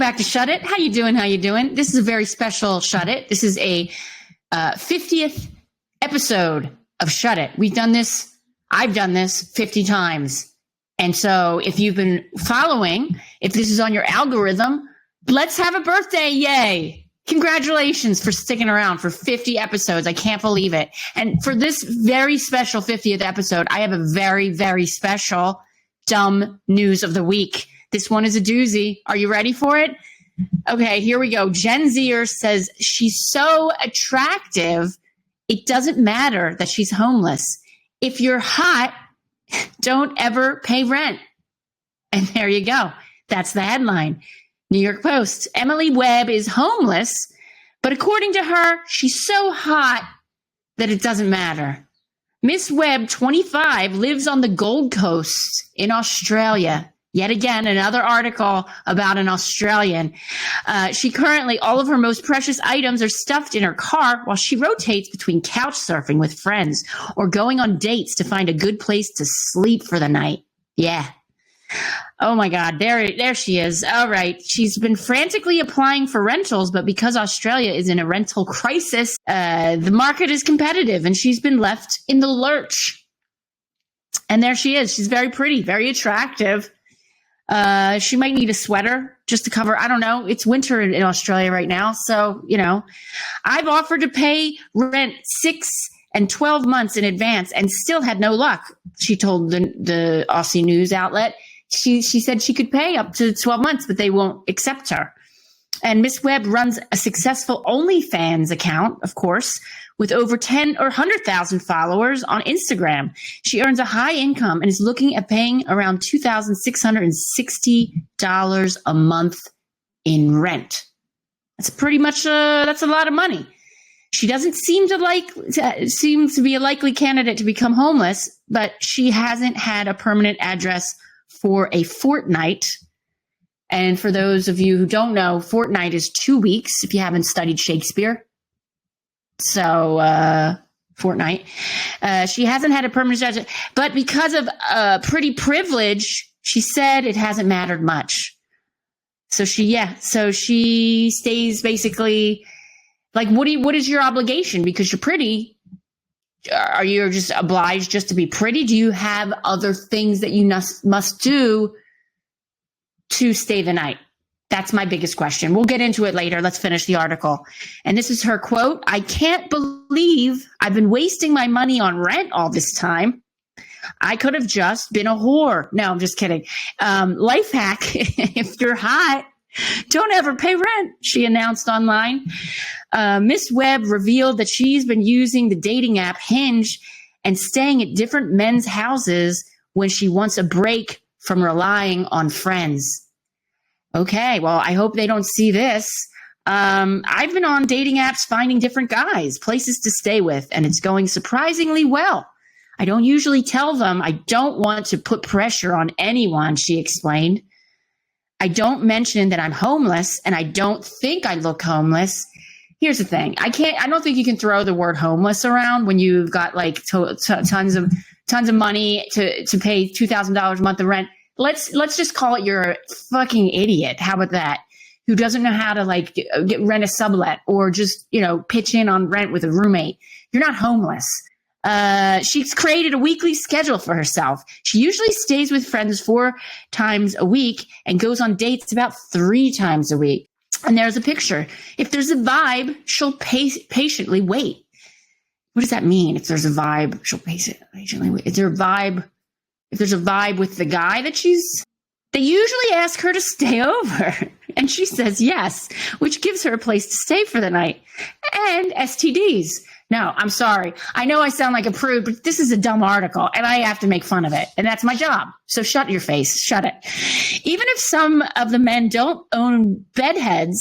back to Shut It. How you doing? How you doing? This is a very special Shut It. This is a 50th episode of Shut It. We've done this. I've done this 50 times. And so if you've been following, if this is on your algorithm, let's have a birthday. Yay. Congratulations for sticking around for 50 episodes. I can't believe it. And for this very special 50th episode, I have a very, very special dumb news of the week. This one is a doozy. Are you ready for it? Okay, here we go. Gen Zer says she's so attractive, it doesn't matter that she's homeless. If you're hot, don't ever pay rent. And there you go. That's the headline. New York Post. Emily Webb is homeless, but according to her, she's so hot that it doesn't matter. Miss Webb, 25, lives on the Gold Coast in Australia. Yet again, another article about an Australian. She currently, all of her most precious items are stuffed in her car while she rotates between couch surfing with friends or going on dates to find a good place to sleep for the night. Yeah. Oh my God, there she is. All right. She's been frantically applying for rentals, but because Australia is in a rental crisis, the market is competitive and she's been left in the lurch. And there she is. She's very pretty, very attractive. She might need a sweater just to cover. I don't know. It's winter in Australia right now. So, I've offered to pay rent 6 and 12 months in advance and still had no luck. She told the Aussie news outlet. She said she could pay up to 12 months, but they won't accept her. And Miss Webb runs a successful OnlyFans account, of course, with over 10 or 100,000 followers on Instagram. She earns a high income and is looking at paying around $2,660 a month in rent. That's pretty much that's a lot of money. She doesn't seem to be a likely candidate to become homeless, but she hasn't had a permanent address for a fortnight. And for those of you who don't know, fortnight is 2 weeks if you haven't studied Shakespeare. So, fortnight. She hasn't had a permanent address, but because of pretty privilege, she said it hasn't mattered much. So she stays basically like, what is your obligation? Because you're pretty. Are you just obliged just to be pretty? Do you have other things that you must do to stay the night? That's my biggest question. We'll get into it later. Let's finish the article. And this is her quote. I can't believe I've been wasting my money on rent all this time. I could have just been a whore. No, I'm just kidding. Life hack. If you're hot, don't ever pay rent, she announced online. Miss Webb revealed that she's been using the dating app Hinge and staying at different men's houses when she wants a break from relying on friends. Okay, well, I hope they don't see this. I've been on dating apps finding different guys, places to stay with, and it's going surprisingly well. I don't usually tell them I don't want to put pressure on anyone, she explained. I don't mention that I'm homeless, and I don't think I look homeless. Here's the thing. I don't think you can throw the word homeless around when you've got like tons of money to pay $2,000 a month of rent. Let's just call it you're a fucking idiot. How about that? Who doesn't know how to rent a sublet or just, pitch in on rent with a roommate. You're not homeless. She's created a weekly schedule for herself. She usually stays with friends 4 times a week and goes on dates about 3 times a week. And there's a picture. If there's a vibe, she'll patiently wait. What does that mean? If there's a vibe, she'll patiently wait. Is there a vibe? If there's a vibe with the guy they usually ask her to stay over. And she says yes, which gives her a place to stay for the night. And STDs. No, I'm sorry. I know I sound like a prude, but this is a dumb article and I have to make fun of it. And that's my job. So shut your face. Shut it. Even if some of the men don't own bedheads,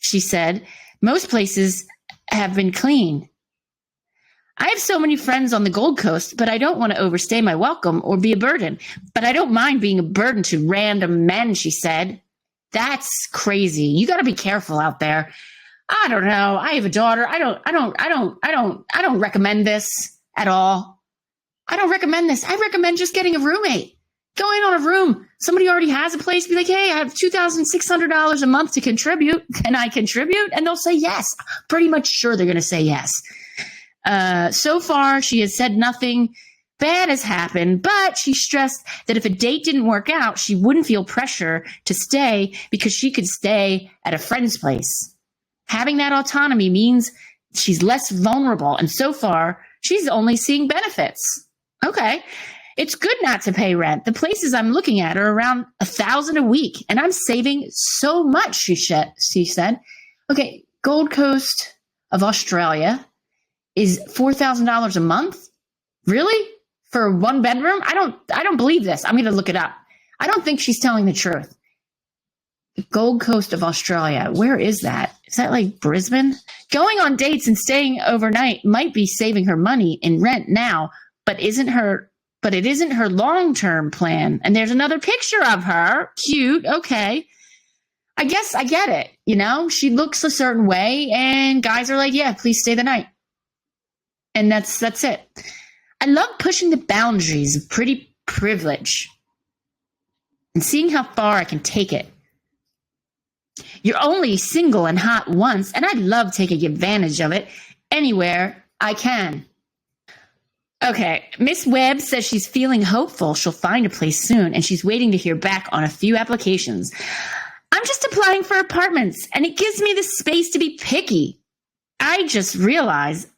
she said, most places have been clean. I have so many friends on the Gold Coast, but I don't want to overstay my welcome or be a burden. But I don't mind being a burden to random men, she said. That's crazy. You got to be careful out there. I don't know. I have a daughter. I don't recommend this at all. I don't recommend this. I recommend just getting a roommate. Go in on a room. Somebody already has a place. Be like, hey, I have $2,600 a month to contribute. Can I contribute? And they'll say yes. Pretty much sure they're going to say yes. So far, she has said nothing bad has happened, but she stressed that if a date didn't work out, she wouldn't feel pressure to stay because she could stay at a friend's place. Having that autonomy means she's less vulnerable, and so far, she's only seeing benefits. Okay. It's good not to pay rent. The places I'm looking at are around $1,000 a week, and I'm saving so much, she said. Okay, Gold Coast of Australia is $4,000 a month? Really? For a one bedroom? I don't believe this. I'm going to look it up. I don't think she's telling the truth. The Gold Coast of Australia. Where is that? Is that like Brisbane? Going on dates and staying overnight might be saving her money in rent now, but it isn't her long-term plan. And there's another picture of her. Cute. Okay. I guess I get it. You know, she looks a certain way and guys are like, yeah, please stay the night. And that's it. I love pushing the boundaries of pretty privilege and seeing how far I can take it. You're only single and hot once, and I love taking advantage of it anywhere I can. Okay, Miss Webb says she's feeling hopeful she'll find a place soon, and she's waiting to hear back on a few applications. I'm just applying for apartments, and it gives me the space to be picky. I just realized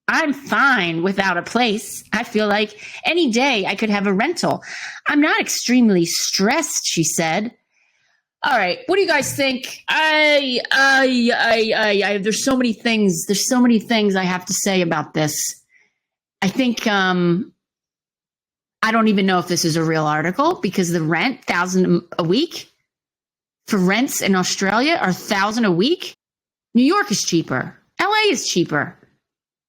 I'm fine without a place. I feel like any day I could have a rental. I'm not extremely stressed, she said. All right, what do you guys think? There's so many things. There's so many things I have to say about this. I think I don't even know if this is a real article because the rent, $1,000 a week for rents in Australia are $1,000 a week. New York is cheaper. LA is cheaper.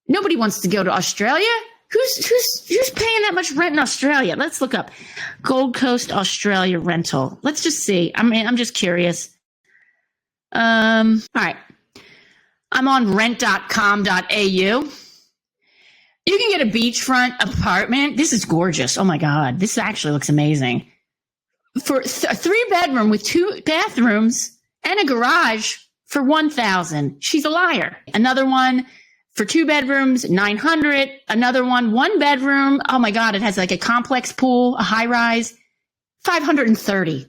Nobody wants to go to Australia. Who's paying that much rent in Australia? Let's look up Gold Coast, Australia rental. Let's just see. I'm just curious. All right. I'm on rent.com.au. You can get a beachfront apartment. This is gorgeous. Oh my God. This actually looks amazing. For a 3-bedroom with 2 bathrooms and a garage for $1,000. She's a liar. Another one for 2 bedrooms, $900. Another one, 1 bedroom. Oh my God. It has like a complex pool, a high rise, $530.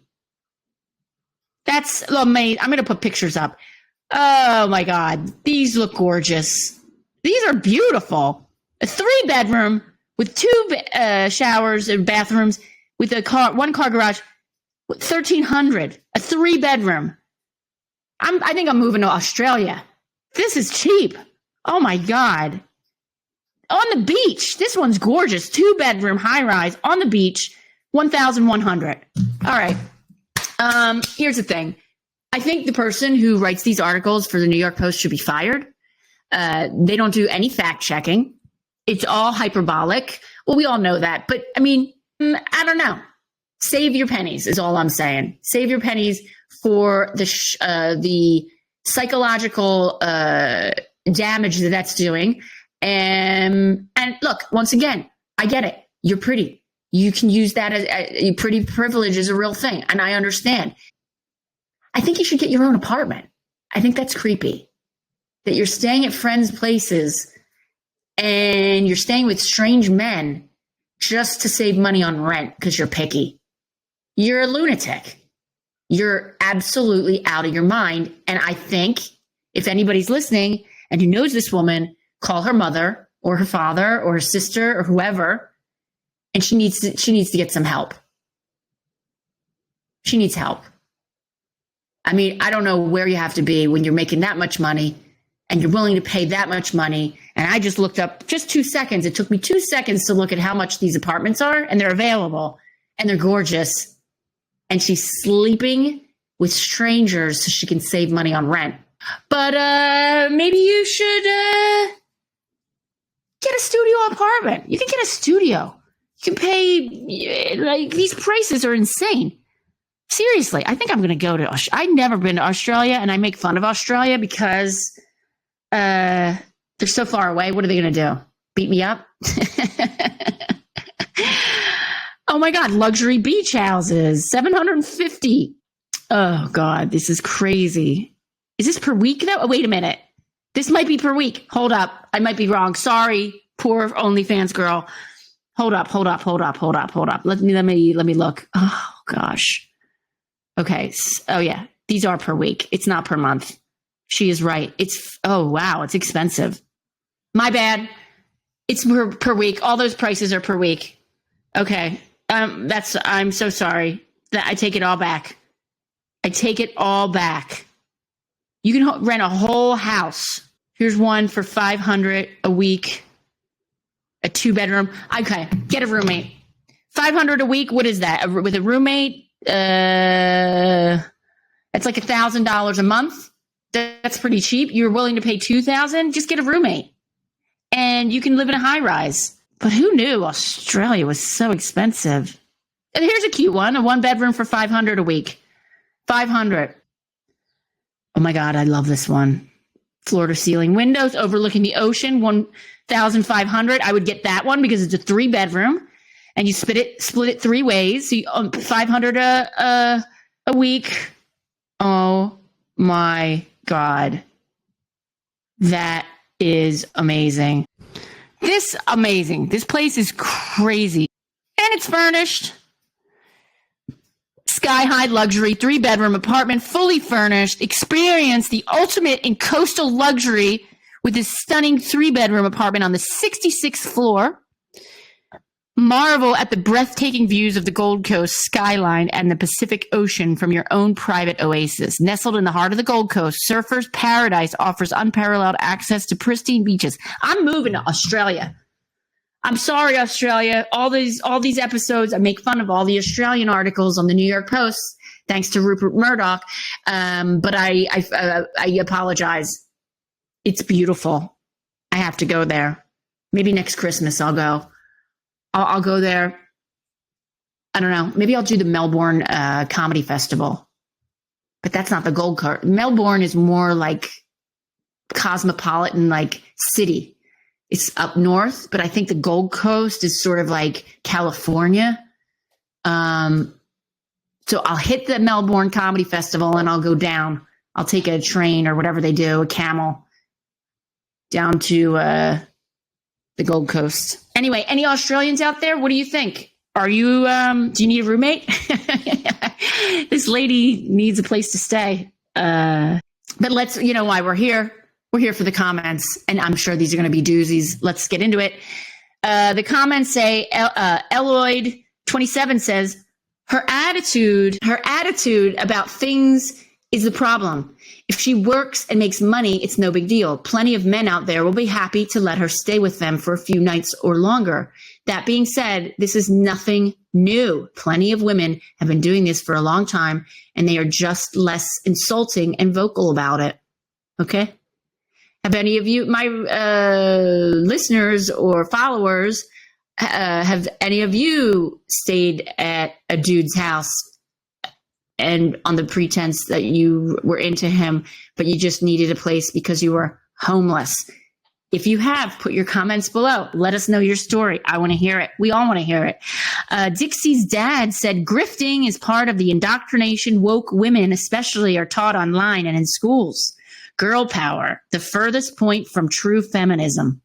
That's amazing. I'm going to put pictures up. Oh my God. These look gorgeous. These are beautiful. A 3-bedroom with 2 showers and bathrooms with a car, 1-car garage, $1,300. A 3-bedroom. I think I'm moving to Australia. This is cheap. Oh my God. On the beach. This one's gorgeous. 2-bedroom, high rise on the beach, $1,100. All right. Here's the thing. I think the person who writes these articles for the New York Post should be fired. They don't do any fact checking. It's all hyperbolic. Well, we all know that. But I mean, I don't know. Save your pennies is all I'm saying. Save your pennies for the psychological damage that's doing. And look, once again, I get it. You're pretty. You can use that as pretty privilege is a real thing. And I understand. I think you should get your own apartment. I think that's creepy. That you're staying at friends' places and you're staying with strange men just to save money on rent because you're picky. You're a lunatic. You're absolutely out of your mind. And I think if anybody's listening and who knows this woman, call her mother or her father or her sister or whoever, and she needs to get some help. She needs help. I mean, I don't know where you have to be when you're making that much money and you're willing to pay that much money. And I just looked up just 2 seconds. It took me 2 seconds to look at how much these apartments are, and they're available and they're gorgeous. And she's sleeping with strangers so she can save money on rent. But maybe you should get a studio apartment. You can get a studio. You can pay, like, these prices are insane. Seriously, I think I'm going to go to Australia. I've never been to Australia, and I make fun of Australia because they're so far away. What are they going to do? Beat me up? Oh my God, luxury beach houses, 750. Oh God, this is crazy. Is this per week though? Oh, wait a minute. This might be per week. Hold up. I might be wrong. Sorry, poor OnlyFans girl. Hold up. Let me look. Oh gosh. Okay. Oh yeah. These are per week. It's not per month. She is right. Oh wow, it's expensive. My bad. It's per week. All those prices are per week. Okay. I'm so sorry. I take it all back. You can rent a whole house. Here's one for $500 a week. A 2-bedroom. Okay. Get a roommate. $500 a week. What is that? With a roommate? It's like $1,000 a month. That's pretty cheap. You're willing to pay $2,000? Just get a roommate. And you can live in a high rise. But who knew Australia was so expensive? And here's a cute one, a 1-bedroom for $500 a week. $500. Oh my God, I love this one. Floor to ceiling windows overlooking the ocean, $1,500. I would get that one because it's a 3-bedroom, and you split it 3 ways. So $500 a week. Oh my God, that is amazing. This place is crazy. And it's furnished. Sky-high luxury 3-bedroom apartment, fully furnished. Experience the ultimate in coastal luxury with this stunning 3-bedroom apartment on the 66th floor. Marvel at the breathtaking views of the Gold Coast skyline and the Pacific Ocean from your own private oasis. Nestled in the heart of the Gold Coast, Surfer's Paradise offers unparalleled access to pristine beaches. I'm moving to Australia. I'm sorry, Australia. All these episodes, I make fun of all the Australian articles on the New York Post, thanks to Rupert Murdoch. But I apologize. It's beautiful. I have to go there. Maybe next Christmas I'll go. I'll go there. I don't know. Maybe I'll do the Melbourne Comedy Festival. But that's not the Gold Coast. Melbourne is more like cosmopolitan, like city. It's up north, but I think the Gold Coast is sort of like California. So I'll hit the Melbourne Comedy Festival and I'll go down. I'll take a train or whatever they do, a camel, down to the Gold Coast. Anyway, any Australians out there? What do you think? Are you, do you need a roommate? This lady needs a place to stay. But let's, you know why we're here. We're here for the comments, and I'm sure these are going to be doozies. Let's get into it. The comments say, Eloyd27 says, her attitude about things is the problem. If she works and makes money, it's no big deal. Plenty of men out there will be happy to let her stay with them for a few nights or longer. That being said, this is nothing new. Plenty of women have been doing this for a long time, and they are just less insulting and vocal about it. Okay? Have any of you, my listeners or followers, have any of you stayed at a dude's house and on the pretense that you were into him, but you just needed a place because you were homeless? If you have, put your comments below. Let us know your story. I want to hear it. We all want to hear it. Dixie's dad said grifting is part of the indoctrination woke women especially are taught online and in schools. Girl power, the furthest point from true feminism.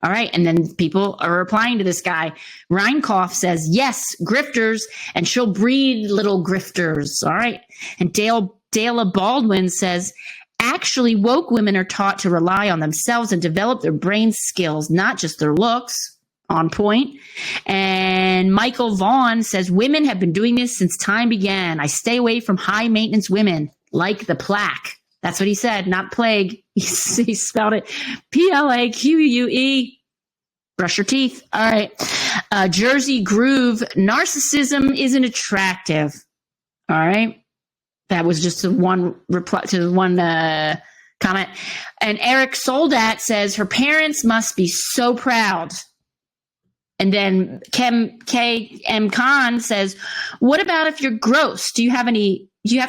All right. And then people are replying to this guy. Reinkoff says, yes, grifters, and she'll breed little grifters. All right. And Dela Baldwin says, actually, woke women are taught to rely on themselves and develop their brain skills, not just their looks. On point. And Michael Vaughn says, women have been doing this since time began. I stay away from high maintenance women like the plaque. That's what he said, not plague. He spelled it Plaque. Brush your teeth. All right. Jersey Groove. Narcissism isn't attractive. All right. That was just one reply to one comment. And Eric Soldat says her parents must be so proud. And then KM Khan says, what about if you're gross? Do you have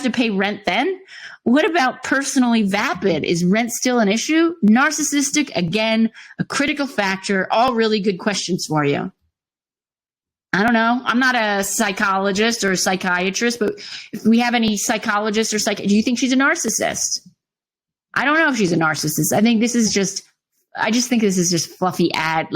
to pay rent then? What about personally vapid? Is rent still an issue? Narcissistic, again, a critical factor. All really good questions for you. I don't know. I'm not a psychologist or a psychiatrist, but if we have any psychologists or do you think she's a narcissist? I don't know if she's a narcissist. I just think this is just fluffy I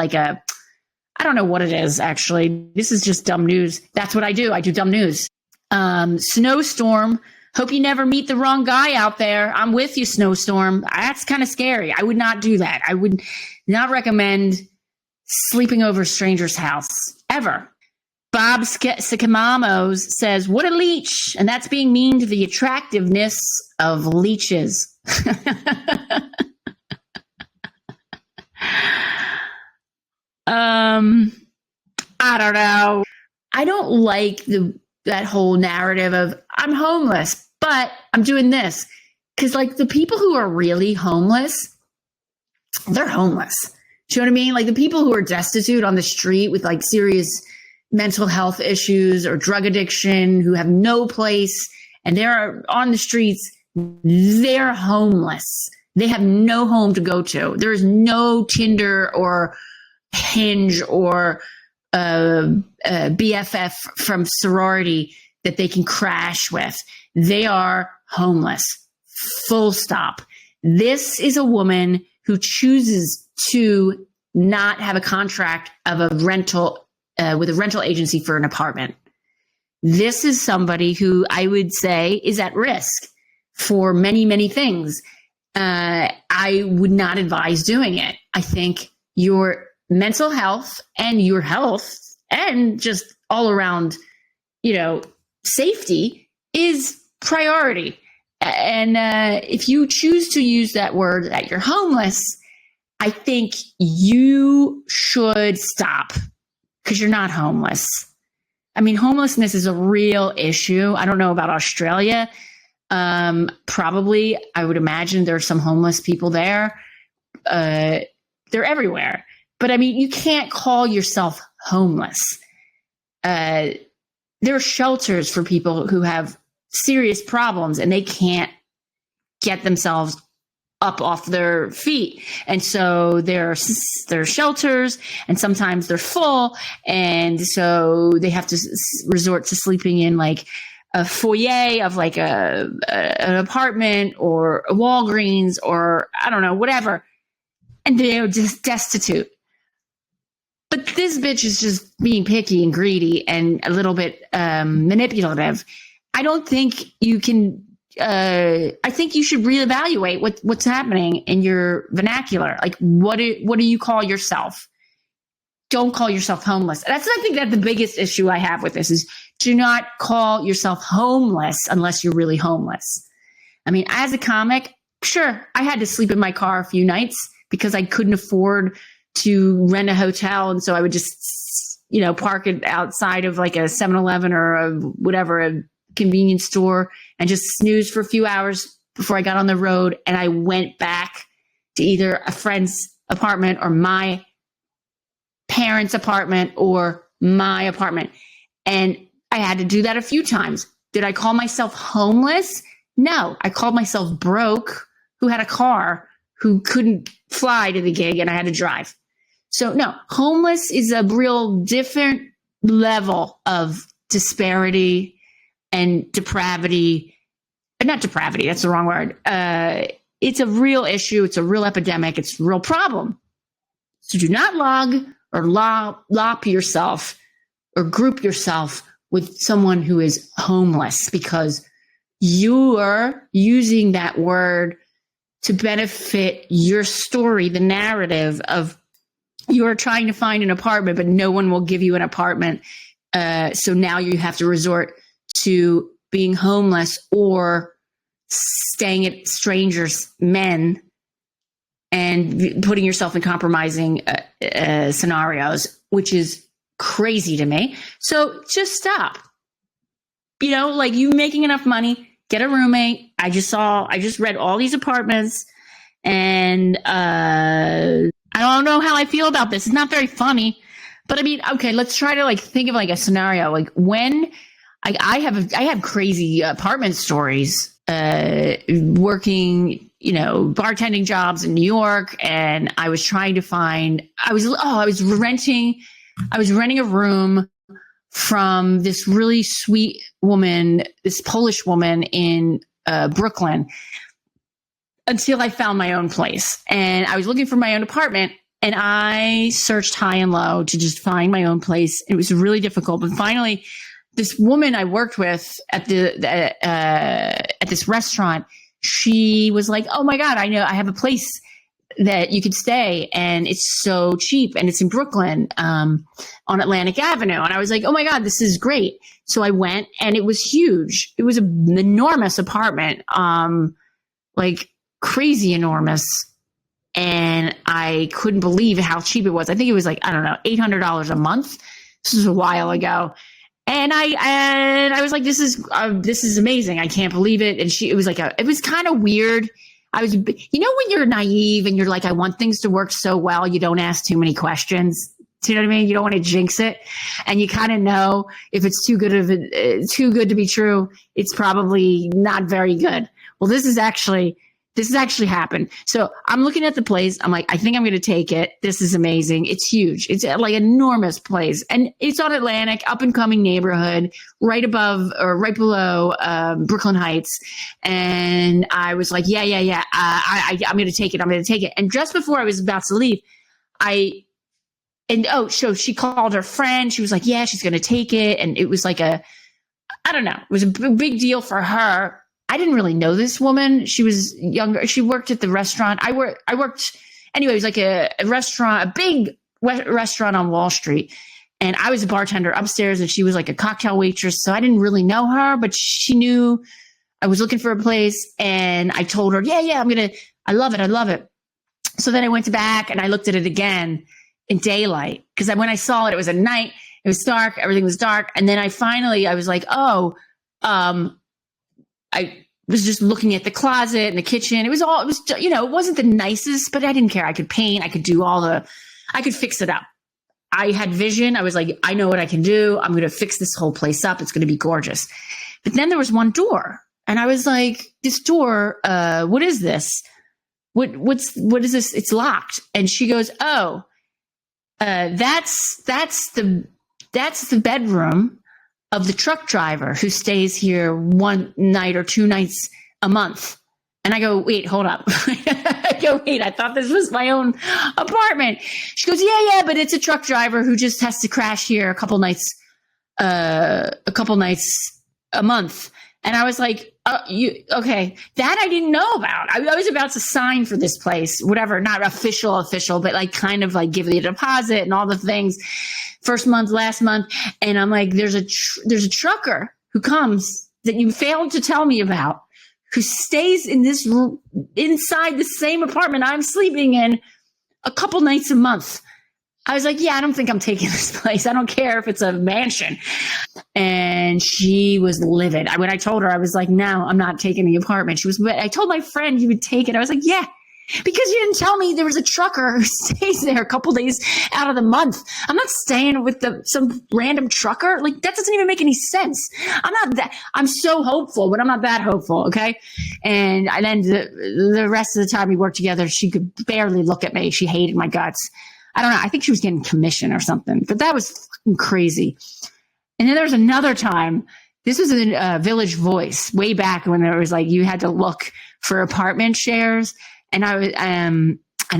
don't know what it is, actually. This is just dumb news. That's what I do. I do dumb news. Snowstorm. Hope you never meet the wrong guy out there. I'm with you, Snowstorm. That's kind of scary. I would not do that. I would not recommend sleeping over a stranger's house, ever. Bob Sikimamos says, what a leech. And that's being mean to the attractiveness of leeches. I don't know. I don't like that whole narrative of I'm homeless, but I'm doing this. Because like the people who are really homeless, they're homeless. Do you know what I mean? Like the people who are destitute on the street with like serious mental health issues or drug addiction, who have no place and they're on the streets, they're homeless. They have no home to go to. There's no Tinder or Hinge or BFF from sorority that they can crash with. They are homeless. Full stop. This is a woman who chooses to not have a contract of a rental with a rental agency for an apartment. This is somebody who I would say is at risk for many, many things. I would not advise doing it. I think your mental health and your health and just all around, safety is priority. And if you choose to use that word that you're homeless, I think you should stop because you're not homeless. I mean, homelessness is a real issue. I don't know about Australia. Probably, I would imagine there's some homeless people there. They're everywhere. But I mean, you can't call yourself homeless. There are shelters for people who have serious problems and they can't get themselves up off their feet. And so there are shelters and sometimes they're full. And so they have to resort to sleeping in like a foyer of like an apartment or a Walgreens or I don't know, whatever. And they're just destitute. But this bitch is just being picky and greedy and a little bit manipulative. I don't think you can. I think you should reevaluate what's happening in your vernacular. Like, what do you call yourself? Don't call yourself homeless. I think that the biggest issue I have with this is do not call yourself homeless unless you're really homeless. I mean, as a comic, sure, I had to sleep in my car a few nights because I couldn't afford to rent a hotel. And so I would just, park it outside of like a 7-Eleven or a convenience store and just snooze for a few hours before I got on the road. And I went back to either a friend's apartment or my parents' apartment or my apartment. And I had to do that a few times. Did I call myself homeless? No, I called myself broke, who had a car, who couldn't fly to the gig, and I had to drive. So no, homeless is a real different level of disparity and depravity. Not depravity, that's the wrong word. It's a real issue. It's a real epidemic. It's a real problem. So do not log or lop yourself or group yourself with someone who is homeless because you are using that word to benefit your story, the narrative of you're trying to find an apartment, but no one will give you an apartment. So now you have to resort to being homeless or staying at strangers' men and putting yourself in compromising scenarios, which is crazy to me. So just stop. Like you making enough money, get a roommate. I just read all these apartments and I don't know how I feel about this. It's not very funny, but I mean, okay, let's try to like think of like a scenario. Like when I have crazy apartment stories, working, bartending jobs in New York. And I was trying to find, I was renting a room from this really sweet woman, this Polish woman in Brooklyn, until I found my own place. And I was looking for my own apartment, and I searched high and low to just find my own place. It was really difficult. But finally, this woman I worked with at this restaurant, she was like, "Oh my God, I know I have a place that you could stay, and it's so cheap, and it's in Brooklyn, on Atlantic Avenue." And I was like, "Oh my God, this is great." So I went, and it was huge. It was an enormous apartment, like crazy enormous. And I couldn't believe how cheap it was. I think it was like, I don't know, $800 a month. This was a while ago. And I was like, this is amazing. I can't believe it. And it was kind of weird. When you're naive and you're like, I want things to work so well, you don't ask too many questions. Do you know what I mean? You don't want to jinx it. And you kind of know if it's too good to be true, it's probably not very good. Well, this has actually happened. So I'm looking at the place. I'm like, I think I'm going to take it. This is amazing. It's huge. It's like an enormous place. And it's on Atlantic, up and coming neighborhood, right above or right below Brooklyn Heights. And I was like, yeah. I'm going to take it. I'm going to take it. And just before I was about to leave, so she called her friend. She was like, yeah, she's going to take it. And it was like I don't know. It was a big deal for her. I didn't really know this woman. She was younger. She worked at the restaurant. I worked anyway. It was like a restaurant, a big restaurant on Wall Street. And I was a bartender upstairs, and she was like a cocktail waitress. So I didn't really know her, but she knew I was looking for a place. And I told her, yeah, I love it. So then I went back and I looked at it again in daylight. Because when I saw it, it was at night. It was dark. Everything was dark. And then I was like, I was just looking at the closet and the kitchen. It wasn't the nicest, but I didn't care. I could paint. I could I could fix it up. I had vision. I was like, I know what I can do. I'm going to fix this whole place up. It's going to be gorgeous. But then there was one door, and I was like, this door, what is this? What is this? It's locked. And she goes, that's the bedroom of the truck driver who stays here one night or 2 nights a month. And I go, wait, hold up. I thought this was my own apartment. She goes, yeah, but it's a truck driver who just has to crash here a couple nights a month. And I was like, okay, that I didn't know about. I was about to sign for this place, whatever, not official, but like kind of like give the deposit and all the things. First month, last month. And I'm like, there's a trucker who comes that you failed to tell me about, who stays inside the same apartment I'm sleeping in a couple nights a month. I was like, yeah, I don't think I'm taking this place. I don't care if it's a mansion. And she was livid. When I told her, I was like, no, I'm not taking the apartment. I told my friend you would take it. I was like, yeah. Because you didn't tell me there was a trucker who stays there a couple days out of the month. I'm not staying with some random trucker. Like, that doesn't even make any sense. I'm so hopeful, but I'm not that hopeful. Okay. And then the rest of the time we worked together, she could barely look at me. She hated my guts. I don't know. I think she was getting commission or something, but that was fucking crazy. And then there was another time. This was in Village Voice way back when there was like, you had to look for apartment shares. And I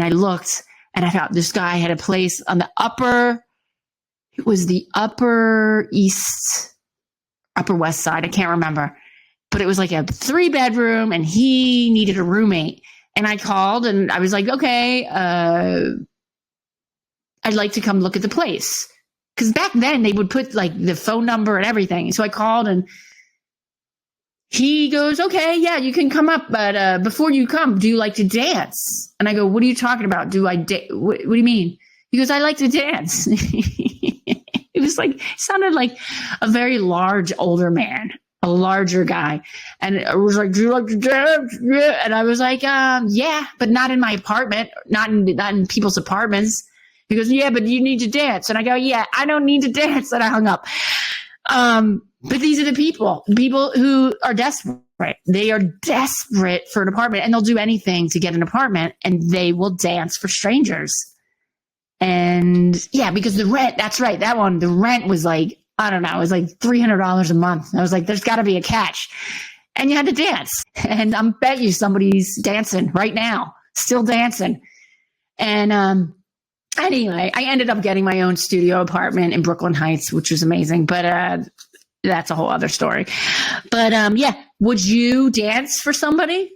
looked, and I thought this guy had a place on the upper west side. I can't remember, but it was like a 3-bedroom, and he needed a roommate. And I called, and I was like, okay, I'd like to come look at the place. Because back then they would put like the phone number and everything. So I called, and he goes, okay, yeah, you can come up. But before you come, do you like to dance? And I go, what are you talking about? What do you mean? He goes, I like to dance. It sounded like a very large older man, a larger guy. And I was like, do you like to dance? Yeah. And I was like, yeah, but not in my apartment, not in people's apartments. He goes, yeah, but you need to dance. And I go, yeah, I don't need to dance. And I hung up. But these are the people who are desperate. They are desperate for an apartment, and they'll do anything to get an apartment, and they will dance for strangers. And yeah, because the rent, that's right, that one, the rent was like I don't know, it was like $300 a month. I was like, there's got to be a catch. And you had to dance. And I bet you somebody's dancing right now, still dancing. And anyway, I ended up getting my own studio apartment in Brooklyn Heights, which was amazing. But that's a whole other story. But yeah, would you dance for somebody?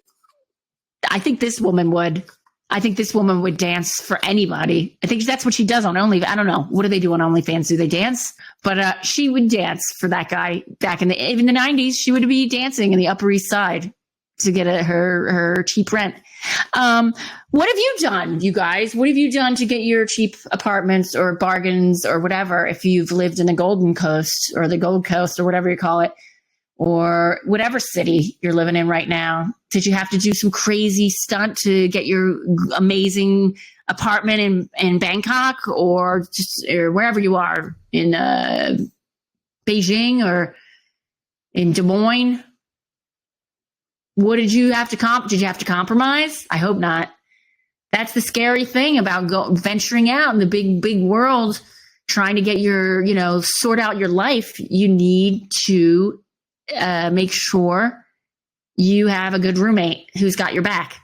I think this woman would. I think this woman would dance for anybody. I think that's what she does on OnlyFans. I don't know. What do they do on OnlyFans? Do they dance? But she would dance for that guy back in even the 90s. She would be dancing in the Upper East Side to get her cheap rent. What have you done, you guys? What have you done to get your cheap apartments or bargains or whatever if you've lived in the Golden Coast or the Gold Coast or whatever you call it? Or whatever city you're living in right now? Did you have to do some crazy stunt to get your amazing apartment in Bangkok or wherever you are in Beijing or in Des Moines? What did you have to Did you have to compromise? I hope not. That's the scary thing about venturing out in the big world, trying to get sort out your life. You need to make sure you have a good roommate who's got your back.